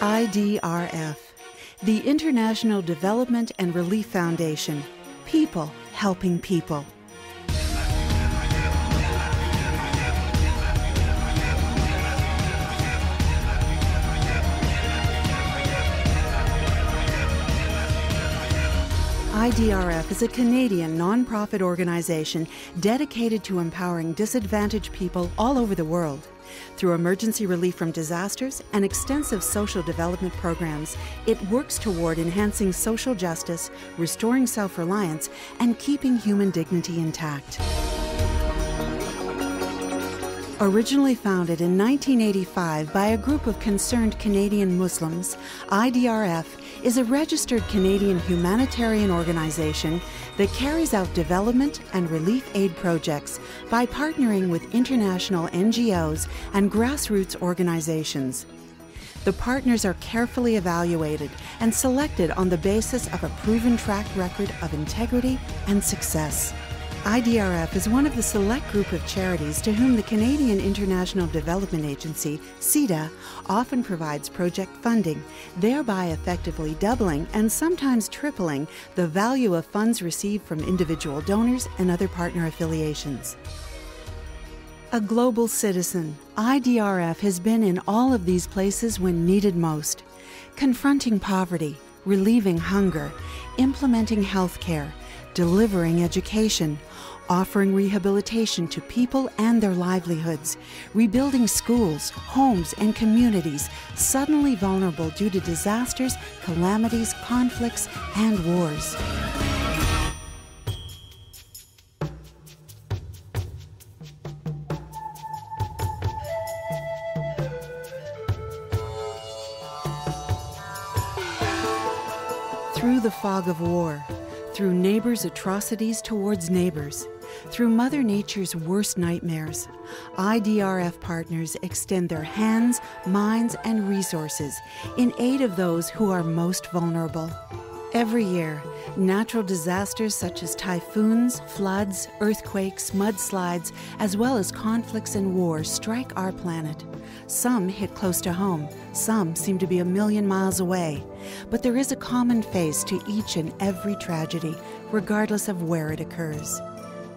IDRF, the International Development and Relief Foundation. People helping people. IDRF is a Canadian non-profit organization dedicated to empowering disadvantaged people all over the world. Through emergency relief from disasters and extensive social development programs, it works toward enhancing social justice, restoring self-reliance, and keeping human dignity intact. Originally founded in 1985 by a group of concerned Canadian Muslims, IDRF is a registered Canadian humanitarian organization that carries out development and relief aid projects by partnering with international NGOs and grassroots organizations. The partners are carefully evaluated and selected on the basis of a proven track record of integrity and success. IDRF is one of the select group of charities to whom the Canadian International Development Agency, CIDA, often provides project funding, thereby effectively doubling and sometimes tripling the value of funds received from individual donors and other partner affiliations. A global citizen, IDRF has been in all of these places when needed most, confronting poverty, relieving hunger, implementing health care, delivering education, offering rehabilitation to people and their livelihoods, rebuilding schools, homes, and communities suddenly vulnerable due to disasters, calamities, conflicts, and wars. Through the fog of war, through neighbors' atrocities towards neighbors, through Mother Nature's worst nightmares, IDRF partners extend their hands, minds, and resources in aid of those who are most vulnerable. Every year, natural disasters such as typhoons, floods, earthquakes, mudslides, as well as conflicts and wars strike our planet. Some hit close to home, some seem to be a million miles away. But there is a common face to each and every tragedy, regardless of where it occurs.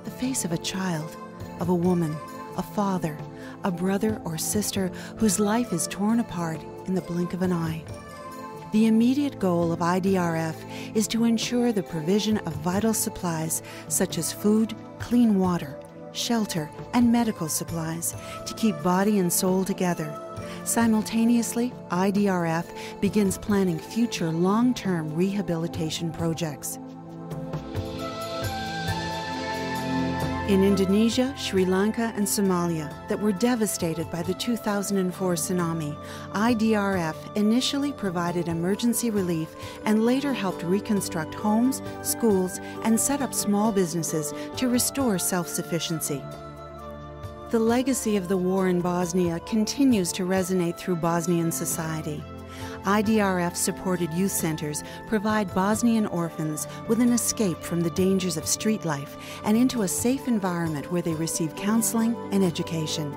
The face of a child, of a woman, a father, a brother or sister whose life is torn apart in the blink of an eye. The immediate goal of IDRF is to ensure the provision of vital supplies such as food, clean water, shelter, and medical supplies to keep body and soul together. Simultaneously, IDRF begins planning future long-term rehabilitation projects. In Indonesia, Sri Lanka, and Somalia that were devastated by the 2004 tsunami, IDRF initially provided emergency relief and later helped reconstruct homes, schools, and set up small businesses to restore self-sufficiency. The legacy of the war in Bosnia continues to resonate through Bosnian society. IDRF-supported youth centers provide Bosnian orphans with an escape from the dangers of street life and into a safe environment where they receive counseling and education.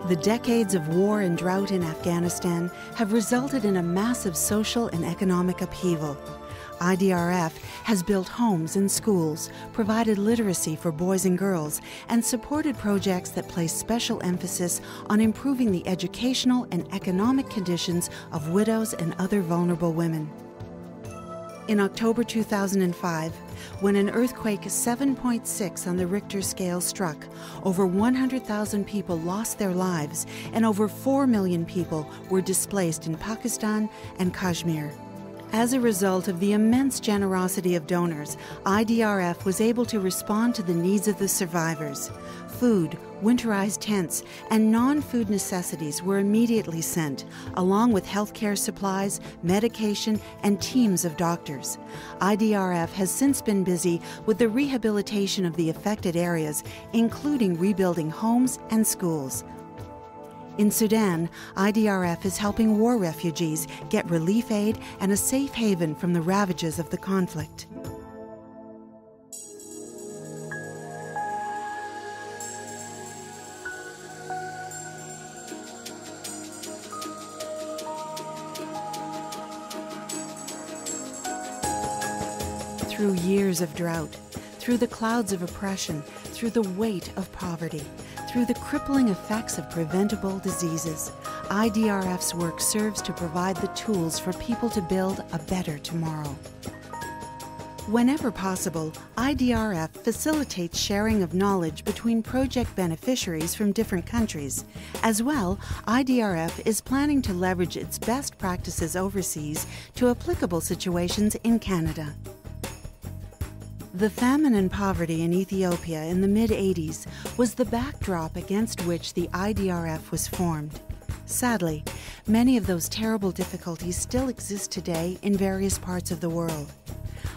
The decades of war and drought in Afghanistan have resulted in a massive social and economic upheaval. IDRF has built homes and schools, provided literacy for boys and girls, and supported projects that place special emphasis on improving the educational and economic conditions of widows and other vulnerable women. In October 2005, when an earthquake 7.6 on the Richter scale struck, over 100,000 people lost their lives and over 4 million people were displaced in Pakistan and Kashmir. As a result of the immense generosity of donors, IDRF was able to respond to the needs of the survivors. Food, winterized tents, and non-food necessities were immediately sent, along with healthcare supplies, medication, and teams of doctors. IDRF has since been busy with the rehabilitation of the affected areas, including rebuilding homes and schools. In Sudan, IDRF is helping war refugees get relief aid and a safe haven from the ravages of the conflict. Through years of drought, through the clouds of oppression, through the weight of poverty, through the crippling effects of preventable diseases, IDRF's work serves to provide the tools for people to build a better tomorrow. Whenever possible, IDRF facilitates sharing of knowledge between project beneficiaries from different countries. As well, IDRF is planning to leverage its best practices overseas to applicable situations in Canada. The famine and poverty in Ethiopia in the mid-80s was the backdrop against which the IDRF was formed. Sadly, many of those terrible difficulties still exist today in various parts of the world.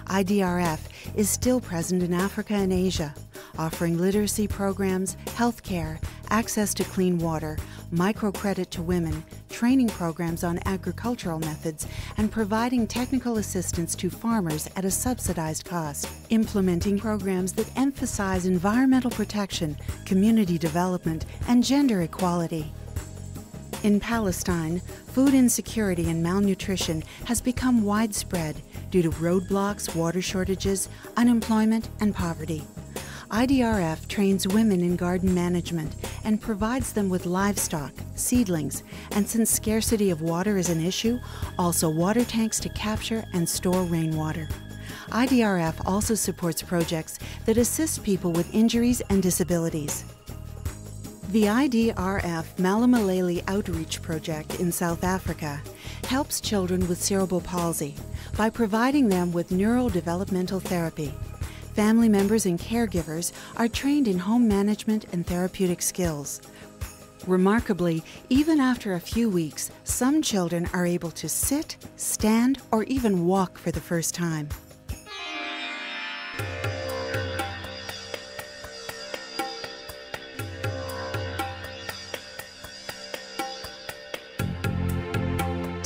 IDRF is still present in Africa and Asia, offering literacy programs, health care, access to clean water, microcredit to women, training programs on agricultural methods, and providing technical assistance to farmers at a subsidized cost, implementing programs that emphasize environmental protection, community development, and gender equality. In Palestine, food insecurity and malnutrition has become widespread due to roadblocks, water shortages, unemployment, and poverty. IDRF trains women in garden management and provides them with livestock, seedlings, and since scarcity of water is an issue, also water tanks to capture and store rainwater. IDRF also supports projects that assist people with injuries and disabilities. The IDRF Malamaleli Outreach Project in South Africa helps children with cerebral palsy by providing them with neurodevelopmental therapy. Family members and caregivers are trained in home management and therapeutic skills. Remarkably, even after a few weeks, some children are able to sit, stand, or even walk for the first time.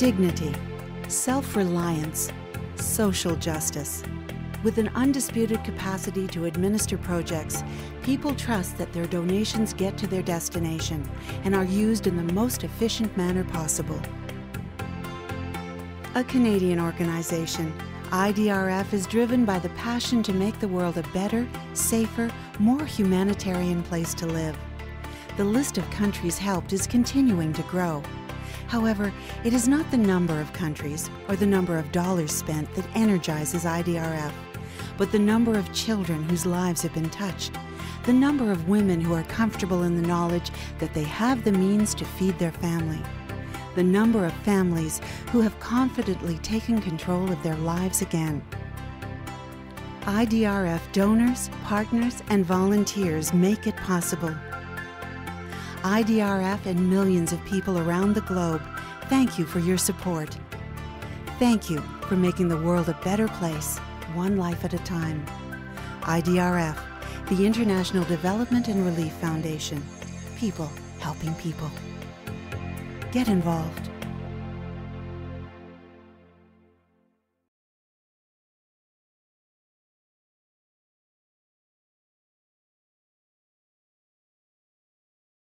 Dignity, self-reliance, social justice. With an undisputed capacity to administer projects, people trust that their donations get to their destination and are used in the most efficient manner possible. A Canadian organization, IDRF is driven by the passion to make the world a better, safer, more humanitarian place to live. The list of countries helped is continuing to grow. However, it is not the number of countries or the number of dollars spent that energizes IDRF, but the number of children whose lives have been touched, the number of women who are comfortable in the knowledge that they have the means to feed their family, the number of families who have confidently taken control of their lives again. IDRF donors, partners, and volunteers make it possible. IDRF and millions of people around the globe, thank you for your support. Thank you for making the world a better place, one life at a time. IDRF, the International Development and Relief Foundation. People helping people. Get involved.